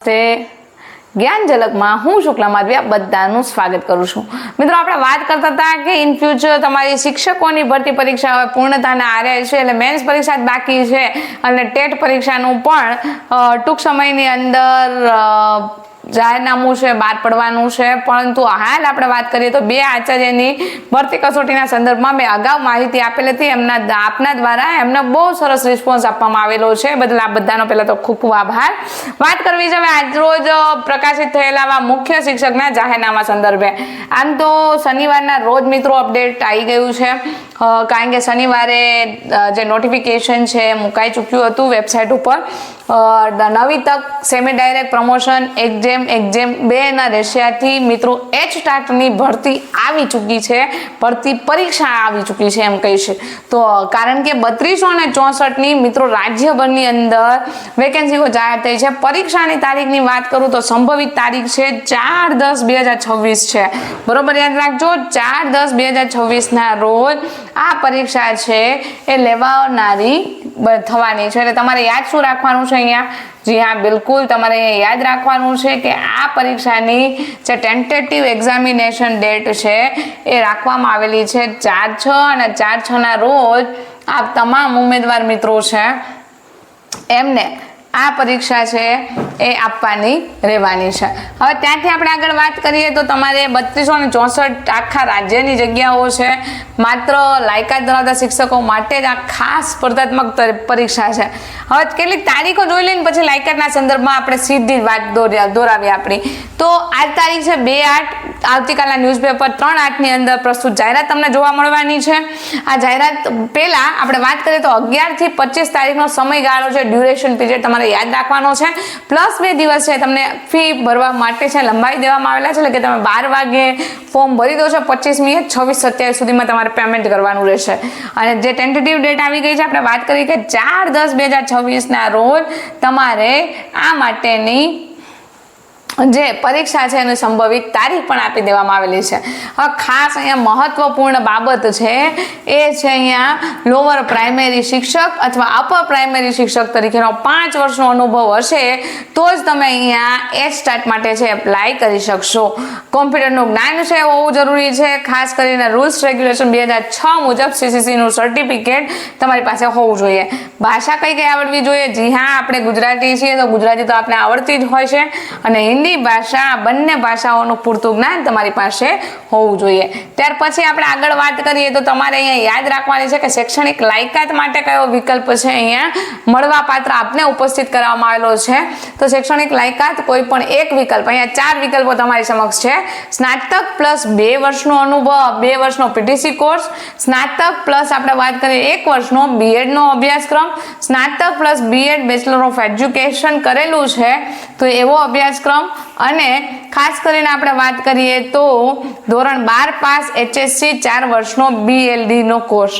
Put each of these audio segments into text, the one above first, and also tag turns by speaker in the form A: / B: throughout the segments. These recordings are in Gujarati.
A: તે જ્ઞાન ઝલકમાં હું શુક્લા માધવી બધાનું સ્વાગત કરું છું। મિત્રો આપણે વાત કરતા હતા કે ઇન ફ્યુચર તમારી શિક્ષકોની ભરતી પરીક્ષા હવે પૂર્ણતાના આરે છે, એટલે મેન્સ પરીક્ષા જ બાકી છે અને ટેટ પરીક્ષાનું પણ ટૂંક સમયની અંદર જાહેરનામું છે બહાર પડવાનું છે। પરંતુ હાલ આપણે વાત કરીએ તો બે આચાર્યની ભરતી કસોટીના સંદર્ભમાં મેં અગાઉ માહિતી આપેલી હતી, આપના દ્વારા એમને બહુ સરસ રિસ્પોન્સ આપવામાં આવેલો છે, બદલ આ બધાનો પહેલા તો ખૂબ ખૂબ આભાર। વાત કરવી છે હવે આજરોજ પ્રકાશિત થયેલા મુખ્ય શિક્ષકના જાહેરનામા સંદર્ભે। આમ તો શનિવારના રોજ મિત્રો અપડેટ આવી ગયું છે, કારણ કે શનિવારે જે નોટિફિકેશન છે મુકાઈ ચૂક્યું હતું વેબસાઇટ ઉપર। નવી તક સેમી ડાયરેક્ટ પ્રમોશન એક્ઝામ 2 ના રેશિયાથી મિત્રો એચ-ટાટની ભરતી આવી ચૂકી છે, ભરતી પરીક્ષા આવી ચૂકી છે એમ કહી છે। તો કારણ કે 3264ની મિત્રો રાજ્યભરની અંદર વેકેન્સીઓ જાહેર થઈ છે। પરીક્ષાની તારીખની વાત કરું તો સંભવિત તારીખ છે 4/10/2026 છે, બરોબર યાદ રાખજો। 4/10/2026 ના રોજ આ પરીક્ષા છે એ લેવાનારી થવાની છે। એટલે તમારે યાદ શું રાખવાનું છે અહીંયા? જી હા, બિલકુલ તમારે યાદ રાખવાનું છે કે આ પરીક્ષાની જે ટેન્ટેટિવ એક્ઝામિનેશન ડેટ છે એ રાખવામાં આવેલી છે 4/6 અને 4/6 ના રોજ આ તમામ ઉમેદવાર મિત્રો છે એમને આ પરીક્ષા છે એ આપવાની રહેવાની છે। હવે ત્યાંથી આપણે આગળ વાત કરીએ તો તમારે 3264 આખા રાજ્યની જગ્યાઓ છે, માત્ર લાયકાત ધરાવતા શિક્ષકો માટે જ આ ખાસ સ્પર્ધાત્મક પરીક્ષા છે। હવે કેટલીક તારીખો જોઈ લઈને પછી લાયકાતના સંદર્ભમાં આપણે સીધી જ વાત દોરાવી આપણી। તો આજ તારીખ છે 2/8, આવતીકાલના ન્યૂઝપેપર 3/8ની અંદર પ્રસ્તુત જાહેરાત તમને જોવા મળવાની છે। આ જાહેરાત પહેલા આપણે વાત કરીએ તો 11 થી 25 તારીખનો સમયગાળો છે, ડ્યુરેશન પીરિયડ તમારે યાદ રાખવાનો છે, પ્લસ 2 દિવસ છે તમને ફી ભરવા માટે છે લંબાવી દેવામાં આવેલા છે, એટલે કે તમે 12 વાગે ફોર્મ ભરી દો છો, 25મી 26-27 સુધીમાં તમારે પેમેન્ટ કરવાનું રહેશે। અને જે ટેન્ટેટિવ ડેટ આવી ગઈ છે આપણે વાત કરી કે 4/10/2026 ના રોજ તમારે આ માટેની જે પરીક્ષા છે એની સંભવિત તારીખ પણ આપી દેવામાં આવેલી છે। હવે ખાસ અહીંયા મહત્વપૂર્ણ બાબત છે એ છે અહીંયા લોઅર પ્રાઇમરી શિક્ષક અથવા અપર પ્રાઇમરી શિક્ષક તરીકેનો 5 વર્ષનો અનુભવ હશે તો જ તમે અહીંયા એચ-ટાટ માટે છે એપ્લાય કરી શકશો। કોમ્પ્યુટરનું જ્ઞાન છે હોવું જરૂરી છે, ખાસ કરીને રૂલ્સ રેગ્યુલેશન 2006 મુજબ સીસીસીનું સર્ટિફિકેટ તમારી પાસે હોવું જોઈએ। ભાષા કઈ આવડવી જોઈએ? જી હા, આપણે ગુજરાતી છીએ તો ગુજરાતી તો આપણે આવડતી જ હોય છે, અને હિન્દી ભાષા, બંને ભાષાઓનું પૂરતું જ્ઞાન તમારી પાસે હોવું જોઈએ। ત્યાર પછી આપણે આગળ વાત કરીએ તો તમારે અહીંયા યાદ રાખવાની છે કે શૈક્ષણિક લાયકાત માટે કયો વિકલ્પ છે અહીંયા મળવા પાત્ર આપને ઉપસ્થિત કરવામાં આવેલો છે। તો શૈક્ષણિક લાયકાત કોઈ પણ એક વિકલ્પ, અહીંયા 4 વિકલ્પો તમારી સમક્ષ છે। સ્નાતક પ્લસ 2 વર્ષનો અનુભવ, 2 વર્ષનો પીટીસી કોર્સ, સ્નાતક પ્લસ આપણે વાત કરીએ 1 વર્ષનો બીએડનો અભ્યાસક્રમ, સ્નાતક plus B Ed bachelor of education કરેલું છે તો એવો અભ્યાસક્રમ, અને ખાસ કરીને આપણે વાત કરીએ તો ધોરણ 12 પાસ HSC 4 વર્ષનો BLD નો કોર્સ।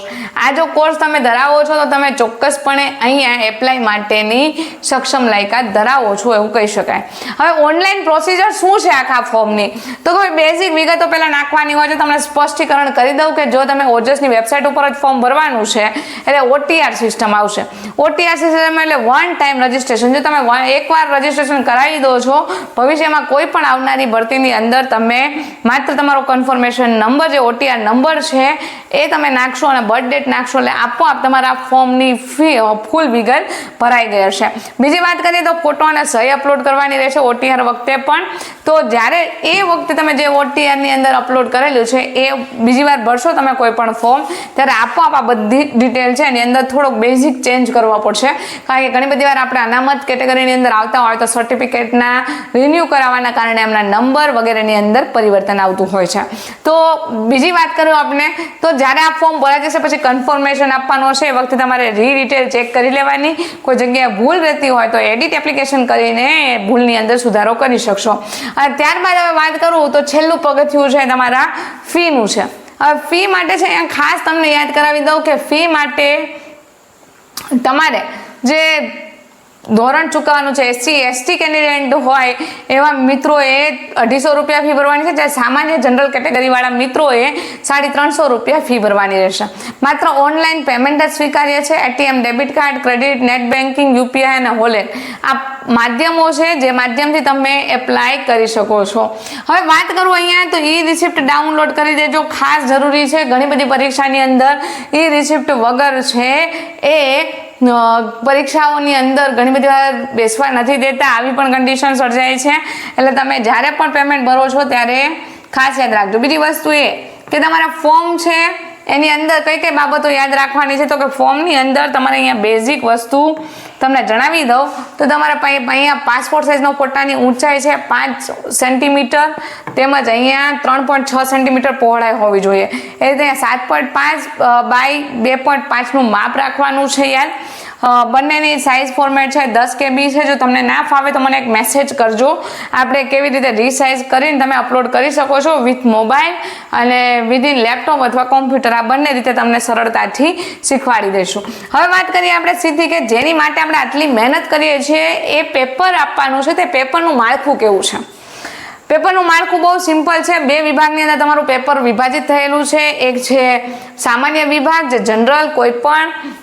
A: આ જો કોર્સ તમે ધરાવો છો તો તમે ચોક્કસપણે અહીંયા એપ્લાય માટેની સક્ષમ લાયકાત ધરાવો છો એવું કહી શકાય। હવે ઓનલાઈન પ્રોસિજર શું છે આખા ફોર્મની? તો કોઈ બેઝિક વિગતો પહેલા નાખવાની હોય તો તમને સ્પષ્ટીકરણ કરી દઉં કે જો તમે ઓજસની વેબસાઇટ ઉપર જ ફોર્મ ભરવાનું છે એટલે OTR સિસ્ટમ આવશે। OTR સિસ્ટમ એટલે વન ટાઈમ રજીસ્ટ્રેશન। જો તમે એકવાર રજીસ્ટ્રેશન કરાવી દો છો, ભવિષ્યમાં કોઈ પણ આવનારી ભરતીની અંદર તમે માત્ર તમારો કન્ફર્મેશન નંબર જે OTR નંબર છે એ તમે નાખશો અને બર્થ ડેટ નાખશો એટલે આપોઆપ તમારા ફોર્મની ફી ફૂલ વિગત ભરાઈ ગઈ હશે। બીજી વાત કરીએ તો ફોટો અને સહી અપલોડ કરવાની રહેશે OTR વખતે પણ। તો જ્યારે એ વખતે તમે જે OTR ની અંદર અપલોડ કરેલું છે એ બીજી વાર ભરશો તમે કોઈ પણ ફોર્મ, ત્યારે આપોઆપ આ બધી ડિટેલ છે એની અંદર થોડોક બેઝિક ચેન્જ કરવો પડશે, કારણ કે ઘણી બધી વાર આપણે અનામત કેટેગરીની અંદર આવતા હોય તો સર્ટિફિકેટના રિન્યુ કરાવવાના કારણે એમના નંબર વગેરેની અંદર પરિવર્તન આવતું હોય છે। તો બીજી વાત કરું આપણે તો જ્યારે આ ફોર્મ ભરાઈ જશે પછી કન્ફર્મેશન આપવાનું હશે, એ વખતે તમારે ડિટેલ ચેક કરી લેવાની, કોઈ જગ્યાએ ભૂલ રહેતી હોય તો એડિટ એપ્લિકેશન કરીને ભૂલની અંદર સુધારો કરી શકશો। અને ત્યારબાદ હવે વાત કરું તો છેલ્લું પગથિયું છે તમારા ફીનું છે। હવે ફી માટે છે અહીંયા ખાસ તમને યાદ કરાવી દઉં કે ફી માટે તમારે જે ધોરણ ચૂકવવાનું છે. SC/ST કેન્ડિડેટ હોય એવા મિત્રોએ 250 રૂપિયા ફી ભરવાની છે, જ્યારે સામાન્ય જનરલ કેટેગરી વાળા મિત્રોએ 350 રૂપિયા ફી ભરવાની રહેશે. માત્ર ઓનલાઈન પેમેન્ટ જ સ્વીકાર્ય છે. ATM, debit card, credit, net banking, UPI અને વોલેટ આ માધ્યમો છે જે માધ્યમથી તમે એપ્લાય કરી શકો છો. હવે વાત કરું અહીંયા તો ઈ-રિસિપ્ટ ડાઉનલોડ કરી દેજો, ખાસ જરૂરી છે. ઘણી બધી પરીક્ષાની અંદર ઈ-રિસિપ્ટ વગર છે એ પરીક્ષાઓની અંદર ઘણી બધી વાર બેસવા નથી દેતા. આવી પણ કન્ડિશન સર્જાય છે. એટલે તમે જ્યારે પણ પેમેન્ટ ભરો છો ત્યારે ખાસ યાદ રાખજો. બીજી વસ્તુ એ કે તમારા ફોર્મ છે એની અંદર કઈ કઈ બાબતો યાદ રાખવાની છે, તો કે ફોર્મની અંદર તમારે અહીંયા બેઝિક વસ્તુ તમને જણાવી દઉં તો તમારા અહીંયા પાસપોર્ટ સાઇઝનો ફોટાની ઊંચાઈ છે 5 સેન્ટીમીટર, તેમજ અહીંયા 3.6 સેન્ટીમીટર પહોળાઈ હોવી જોઈએ. એ રીતે 7.5 બાય 2.5નું માપ રાખવાનું છે યાર. બંનેની સાઇઝ ફોર્મેટ છે 10 KB છે. જો તમને ના ફાવે તો મને એક મેસેજ કરજો, આપણે કેવી રીતે રીસાઇઝ કરીને તમે અપલોડ કરી શકો છો વિથ મોબાઈલ અને વિધિન લેપટોપ અથવા કોમ્પ્યુટર. આ બંને રીતે તમને સરળતાથી શીખવાડી દઈશું. હવે વાત કરીએ આપણે સીધી કે જેની માટે આપણે આટલી મહેનત કરીએ છીએ એ પેપર આપવાનું છે, તે પેપરનું માળખું કેવું છે. પેપરનું માળખું બહુ સિમ્પલ છે. 2 વિભાગની અંદર તમારું પેપર વિભાજિત થયેલું છે. એક છે સામાન્ય વિભાગ, જે જનરલ કોઈ પણ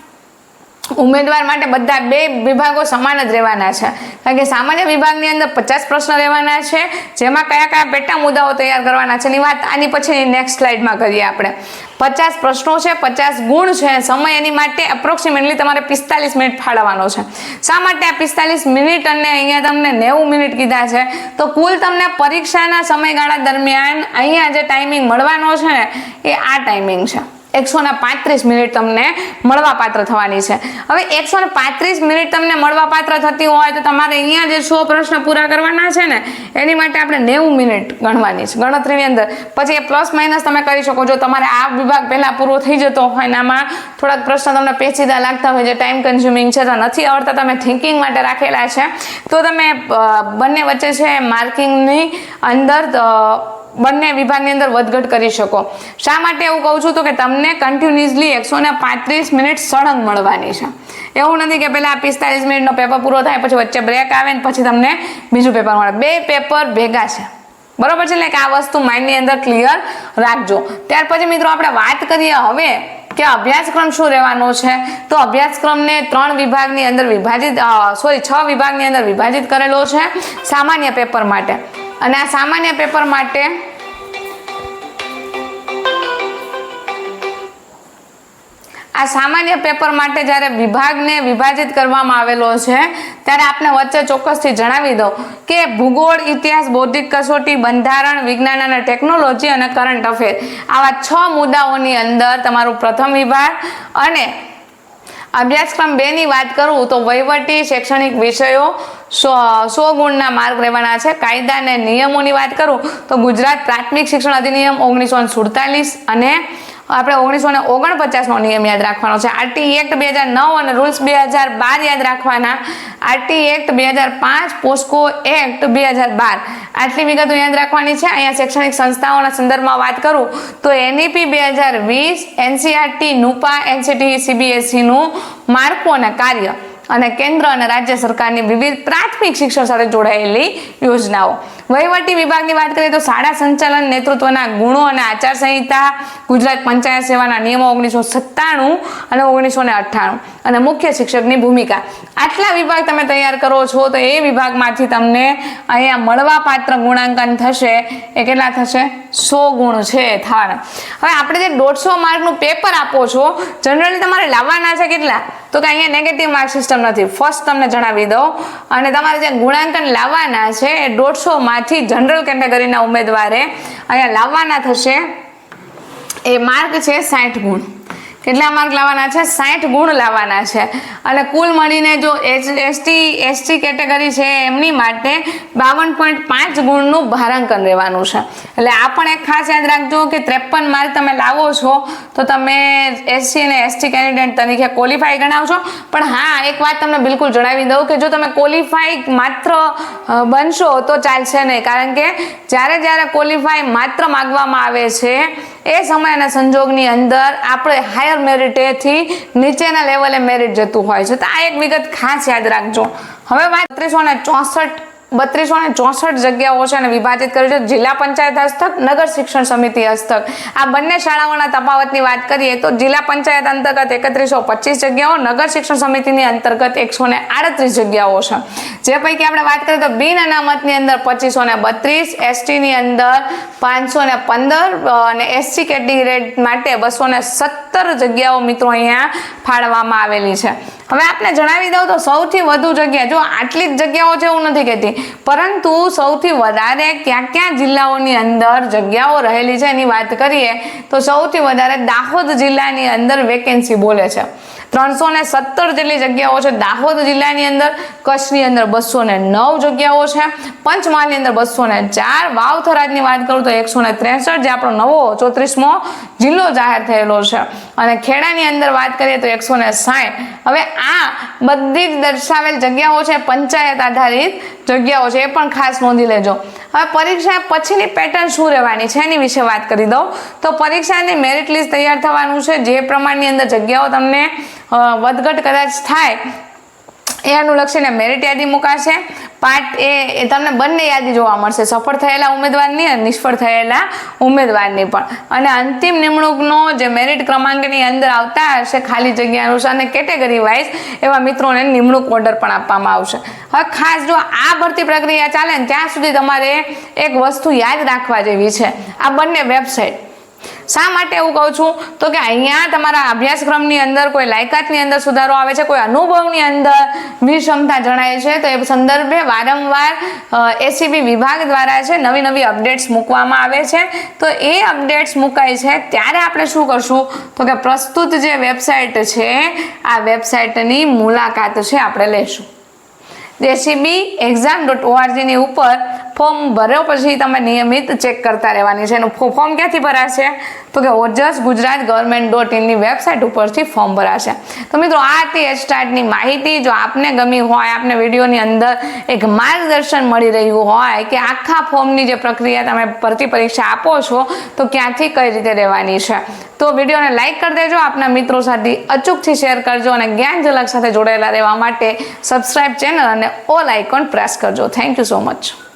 A: ઉમેદવાર માટે બધા 2 વિભાગો સમાન જ રહેવાના છે. કારણ કે સામાન્ય વિભાગની અંદર 50 પ્રશ્ન રહેવાના છે, જેમાં કયા કયા પેટા મુદ્દાઓ તૈયાર કરવાના છે એની વાત આની પછી નેક્સ્ટ સ્લાઇડમાં કરીએ આપણે. 50 પ્રશ્નો છે, 50 ગુણ છે. સમય એની માટે એપ્રોક્સિમેટલી તમારે 45 મિનિટ ફાળવવાનો છે. શા માટે આ 45 મિનિટ અને અહીંયા તમને 90 મિનિટ કીધા છે? તો કુલ તમને પરીક્ષાના સમયગાળા દરમિયાન અહીંયા જે ટાઈમિંગ મળવાનો છે ને એ આ ટાઈમિંગ છે. 135 મિનિટ તમને મળવાપાત્ર થવાની છે. હવે 135 મિનિટ તમને મળવાપાત્ર થતી હોય તો તમારે અહીંયા જે 100 પ્રશ્ન પૂરા કરવાના છે ને એની માટે આપણે 90 મિનિટ ગણવાની છે ગણતરીની અંદર. પછી એ પ્લસ માઇનસ તમે કરી શકો. જો તમારે આ વિભાગ પહેલા પૂરો થઈ જતો હોય ને આમાં થોડાક પ્રશ્ન તમને પેચીદા લાગતા હોય, જે ટાઈમ કન્ઝ્યુમિંગ છે, તો નથી આવડતા, તમે થિંકિંગ માટે રાખેલા છે, તો તમે બંને વચ્ચે છે માર્કિંગની અંદર બંને વિભાગની અંદર વધઘટ કરી શકો. શા માટે એવું કહું છું? તો કે તમને કન્ટિન્યુઅસલી 135 મિનિટ સળંગ મળવાની છે. એવું નથી કે પહેલા 45 મિનિટનો પેપર પૂરો થાય પછી વચ્ચે બ્રેક આવે ને પછી તમને બીજું પેપર મળે. 2 પેપર ભેગા છે, બરોબર છે? એટલે કે આ વસ્તુ માઇન્ડની અંદર ક્લિયર રાખજો. ત્યાર પછી મિત્રો આપણે વાત કરીએ હવે કે અભ્યાસક્રમ શું રહેવાનો છે. તો અભ્યાસક્રમને 3 વિભાગની અંદર વિભાજિત 6 વિભાગની અંદર વિભાજિત કરેલો છે સામાન્ય પેપર માટે. અને આ સામાન્ય પેપર માટે જ્યારે વિભાગને વિભાજિત કરવામાં આવેલો છે ત્યારે આપણે વચ્ચે ચોક્કસથી જણાવી દઉં કે ભૂગોળ, ઇતિહાસ, બૌદ્ધિક કસોટી, બંધારણ, વિજ્ઞાન અને ટેકનોલોજી અને કરંટ અફેર આવા 6 મુદ્દાઓની અંદર તમારું પ્રથમ વિભાગ. અને અભ્યાસક્રમ 2 ની વાત કરું તો વહીવટી શૈક્ષણિક વિષયો 100 ગુણના માર્ક રહેવાના છે. કાયદા અને નિયમોની વાત કરું તો ગુજરાત પ્રાથમિક શિક્ષણ અધિનિયમ 1947 અને આપણે 1949 નો નિયમ યાદ રાખવાનો છે. RT એક્ટ 2009 અને રૂલ્સ 2012 યાદ રાખવાના. RT એક્ટ 2005, પોસ્કો એક્ટ 2012 આટલી વિગતો યાદ રાખવાની છે. અહીંયા શૈક્ષણિક સંસ્થાઓના સંદર્ભમાં વાત કરું તો NEP 2020, NCERT, NUPA, NCTE, CBSE નું માળખું અને કાર્ય અને કેન્દ્ર અને રાજ્ય સરકારની વિવિધ પ્રાથમિક શિક્ષણ સાથે જોડાયેલી યોજનાઓ. વહીવટી વિભાગની વાત કરીએ તો શાળા સંચાલન, નેતૃત્વના ગુણો અને આચારસંહિતા, ગુજરાત પંચાયત સેવાના નિયમો 1997 અને 1998 અને મુખ્ય શિક્ષકની ભૂમિકા. આટલા વિભાગ તમે તૈયાર કરો છો તો એ વિભાગમાંથી તમને અહીંયા મળવાપાત્ર ગુણાંકન થશે એ કેટલા થશે? 100 ગુણ છે થવાના. હવે આપણે જે 150 માર્કનું પેપર આપો છો જનરલી તમારે લાવવાના છે કેટલા? તો કે અહીંયા નેગેટિવ માર્ક સિસ્ટમ નથી. ફર્સ્ટ તમને જણાવી દઉં. અને તમારે જે ગુણાંકન લાવવાના છે એ 150 માંથી જનરલ કેટેગરીના ઉમેદવારે અહીંયા લાવવાના થશે એ માર્ક છે 60 ગુણ. કેટલા માર્ક લાવવાના છે? 60 ગુણ લાવવાના છે. અને કુલ મળીને જો ST કેટેગરી છે એમની માટે 52.5 ગુણનું ભારાંકન રહેવાનું છે. એટલે આ પણ એક ખાસ યાદ રાખજો કે 53 માર્ક તમે લાવો છો તો તમે SC અને ST કેન્ડિડેટ તરીકે ક્વોલિફાય ગણાવશો. પણ હા, એક વાત તમને બિલકુલ જણાવી દઉં કે જો તમે ક્વોલિફાય માત્ર બનશો તો ચાલશે નહીં. કારણ કે જ્યારે ક્વોલિફાય માત્ર માગવામાં આવે છે એ સમય અને સંજોગની અંદર આપણે હાયર મેરિટેથી નીચેના લેવલે મેરિટ જતું હોય છે. તો આ એક વિગત ખાસ યાદ રાખજો. હવે વાત 3264 જગ્યાઓ છે અને વિભાજિત કરી છે જિલ્લા પંચાયત હસ્તક, નગર શિક્ષણ સમિતિ હસ્તક. આ બંને શાળાઓના તફાવતની વાત કરીએ તો જિલ્લા પંચાયત અંતર્ગત 3125 જગ્યાઓ, નગર શિક્ષણ સમિતિની અંતર્ગત 138 જગ્યાઓ છે. જે પૈકી આપણે વાત કરીએ તો બિન અનામતની અંદર 2532, એસટીની અંદર 515 અને એસસી કેટેગરી માટે 217 જગ્યાઓ મિત્રો અહીંયા ફાળવવામાં આવેલી છે. હવે આપને જણાવી દઉં તો સૌથી વધુ જગ્યા, જો આટલી જ જગ્યાઓ છે એવું નથી કહેતી, પરંતુ સૌથી વધારે ક્યાં જિલ્લાઓની અંદર જગ્યાઓ રહેલી છે એની વાત કરીએ તો સૌથી વધારે દાહોદ જિલ્લાની અંદર વેકેન્સી બોલે છે. 317 જેટલી જગ્યાઓ છે દાહોદ જિલ્લાની અંદર. કચ્છની અંદર 209 જગ્યાઓ છે. પંચમહાલની અંદર 204. વાવ-થરાદની વાત કરું તો 163, જે આપણો નવો 34મો જિલ્લો જાહેર થયેલો છે. અને ખેડાની અંદર વાત કરીએ તો 160. હવે આ બધી જ દર્શાવેલ જગ્યાઓ છે પંચાયત આધારિત જગ્યાઓ છે, એ પણ ખાસ નોંધી લેજો. હવે પરીક્ષા પછીની પેટર્ન શું રહેવાની છે એની વિશે વાત કરી દઉં તો પરીક્ષાની મેરિટ લિસ્ટ તૈયાર થવાનું છે. જે પ્રમાણની અંદર જગ્યાઓ તમને વધઘટ કદાચ થાય એ અનુલક્ષીને મેરિટ યાદી મુકાશે. પાર્ટ એ તમને બંને યાદી જોવા મળશે, સફળ થયેલા ઉમેદવારની અને નિષ્ફળ થયેલા ઉમેદવારની પણ. અને અંતિમ નિમણૂકનો જે મેરિટ ક્રમાંકની અંદર આવતા હશે ખાલી જગ્યા અનુસાર અને કેટેગરી વાઇઝ એવા મિત્રોને નિમણૂક ઓર્ડર પણ આપવામાં આવશે. હવે ખાસ જો આ ભરતી પ્રક્રિયા ચાલે ને ત્યાં સુધી તમારે એક વસ્તુ યાદ રાખવા જેવી છે, આ બંને વેબસાઇટ. શા માટે એવું કહું છું તો કે અહીંયા તમારા અભ્યાસક્રમની અંદર કોઈ લાયકાતની અંદર સુધારો આવે છે, કોઈ અનુભવની અંદર વિષમતા જણાય છે, તો એ સંદર્ભે વારંવાર એસીબી વિભાગ દ્વારા છે નવી અપડેટ્સ મૂકવામાં આવે છે. તો એ અપડેટ્સ મુકાય છે ત્યારે આપણે શું કરશું તો કે પ્રસ્તુત જે વેબસાઇટ છે આ વેબસાઇટની મુલાકાત છે આપણે લેશું. acb.exam.org ની ઉપર ફોર્મ ભર્યો પછી તમે નિયમિત ચેક કરતા રહેવાની છે. એનું ફોર્મ ક્યાંથી ભરાશે તો કે ઓજસ ગુજરાત government.in ની વેબસાઇટ ઉપરથી ફોર્મ ભરાશે. તો મિત્રો આ હતી એચસ્ટાર્ટની માહિતી. જો આપને ગમી હોય, આપને વિડીયોની અંદર એક માર્ગદર્શન મળી રહ્યું હોય કે આખા ફોર્મની જે પ્રક્રિયા તમે ભરતી પરીક્ષા આપો છો તો ક્યાંથી કઈ રીતે રહેવાની છે, તો વિડીયોને લાઇક કરી દેજો, આપના મિત્રો સાથે અચૂકથી શેર કરજો અને જ્ઞાન ઝલક સાથે જોડાયેલા રહેવા માટે સબસ્ક્રાઇબ ચેનલ અને ઓલ આઇકોન પ્રેસ કરજો. Thank you so much.